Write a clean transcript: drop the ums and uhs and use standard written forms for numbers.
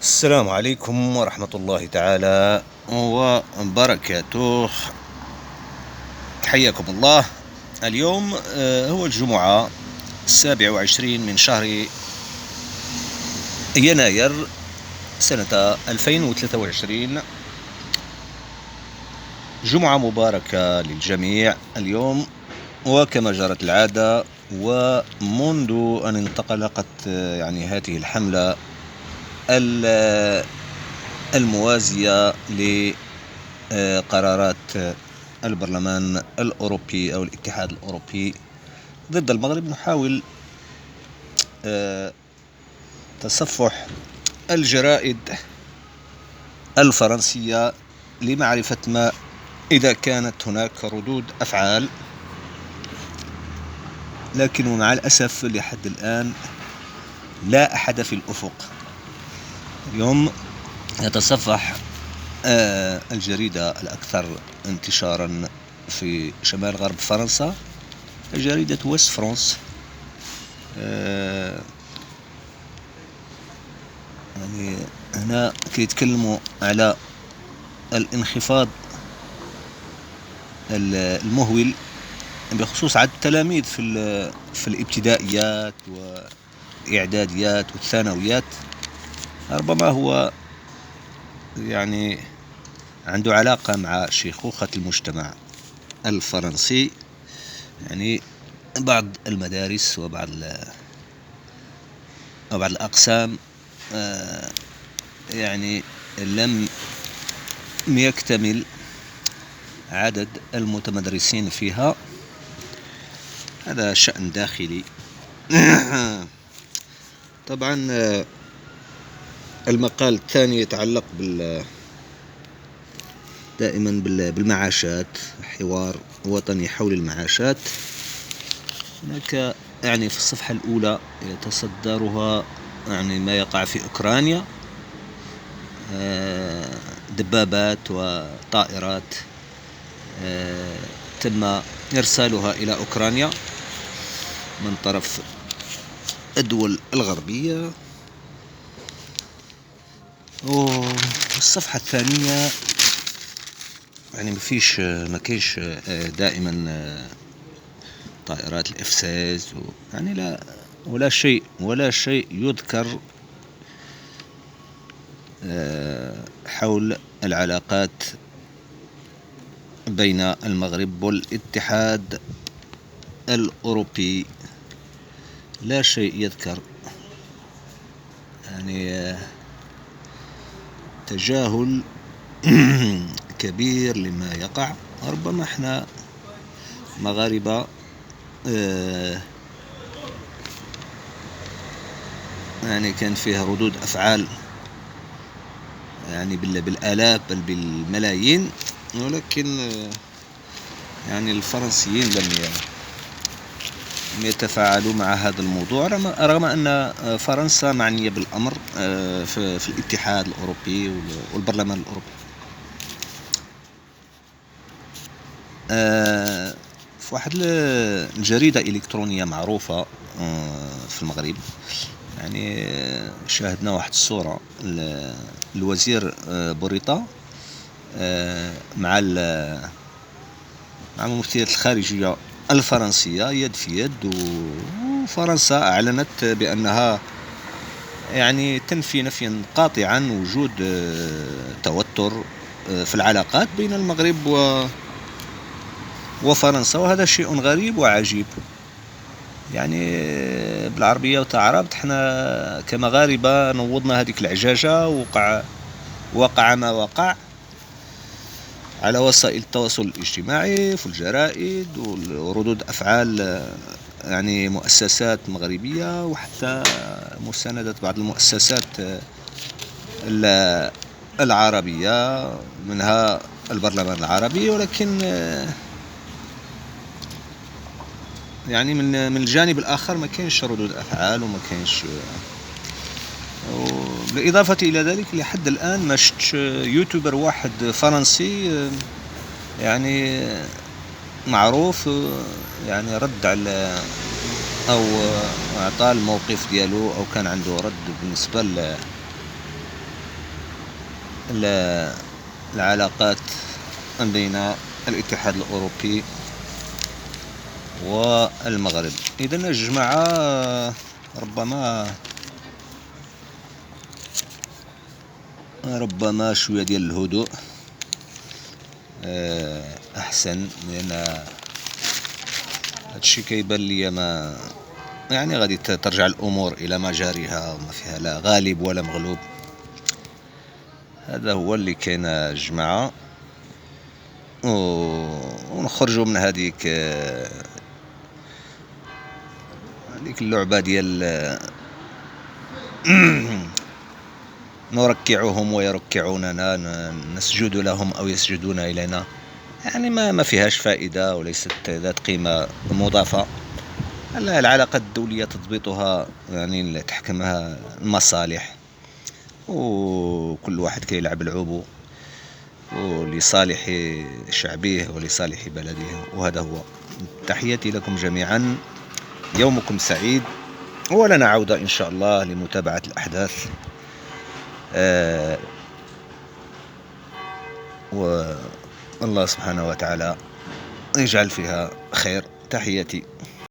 السلام عليكم ورحمة الله تعالى وبركاته. حياكم الله. اليوم هو الجمعة 27 من شهر يناير سنة 2023. جمعة مباركة للجميع اليوم، وكما جرت العادة ومنذ أن انطلقت هذه الحملة الموازية لقرارات البرلمان الأوروبي أو الاتحاد الأوروبي ضد المغرب، نحاول تصفح الجرائد الفرنسية لمعرفة ما إذا كانت هناك ردود أفعال، لكن مع الأسف لحد الآن لا أحد في الأفق. اليوم يتصفح الجريدة الأكثر انتشارا في شمال غرب فرنسا، جريدة ويست فرانس. هنا كيتكلموا على الانخفاض المهول بخصوص عدد التلاميذ في الابتدائيات والإعداديات والثانويات. ربما هو عنده علاقة مع شيخوخة المجتمع الفرنسي، بعض المدارس وبعض الأقسام لم يكتمل عدد المتمدرسين فيها. هذا شأن داخلي. طبعا المقال الثاني يتعلق دائما بالمعاشات، حوار وطني حول المعاشات. هناك في الصفحة الأولى يتصدرها ما يقع في أوكرانيا، دبابات وطائرات تم إرسالها إلى أوكرانيا من طرف الدول الغربية. والصفحة الثانية ما كاينش دائما طائرات الإفساز لا ولا شيء يذكر حول العلاقات بين المغرب والاتحاد الأوروبي. لا شيء يذكر، تجاهل كبير لما يقع. ربما احنا مغاربة كان فيها ردود أفعال بالآلاف بل بالملايين، ولكن الفرنسيين لم يتفاعلوا مع هذا الموضوع، رغم أن فرنسا معنية بالأمر في الاتحاد الأوروبي والبرلمان الأوروبي. في واحد الجريدة إلكترونية معروفة في المغرب شاهدنا واحد الصورة الوزير بوريطة مع مفتية الخارجية الفرنسية يد في يد، وفرنسا أعلنت بأنها تنفي نفيا قاطعا وجود توتر في العلاقات بين المغرب وفرنسا، وهذا شيء غريب وعجيب. بالعربية وتعربت احنا كمغاربة نوضنا هذيك العجاجة، وقع ما وقع على وسائل التواصل الاجتماعي في الجرائد وردود أفعال مؤسسات مغربية، وحتى مساندة بعض المؤسسات العربية منها البرلمان العربي. ولكن من الجانب الآخر ما كاينش ردود أفعال وما كاينش. بالإضافة إلى ذلك لحد الآن ما شفتش يوتيوبر واحد فرنسي معروف رد على أو أعطى الموقف ديالو أو كان عنده رد بالنسبة ال- العلاقات بين الاتحاد الأوروبي والمغرب. إذن الجماعة ربما شوية ديال الهدوء أحسن، لأن هادشي كيبان ليا ما يعني غادي ترجع الأمور إلى مجاريها وما فيها لا غالب ولا مغلوب. هذا هو اللي كاين الجماعة، ونخرجوا من هذيك اللعبة ديال نركعهم ويركعوننا، نسجد لهم أو يسجدون إلينا. يعني ما فيهاش فائدة وليست ذات قيمة مضافة. العلاقات الدولية تضبطها يعني تحكمها المصالح، وكل واحد كيلعب لعوبه ولصالح شعبه ولصالح بلده، وهذا هو. تحياتي لكم جميعا، يومكم سعيد، ولنا عودة إن شاء الله لمتابعة الأحداث، والله سبحانه وتعالى يجعل فيها خير. تحياتي.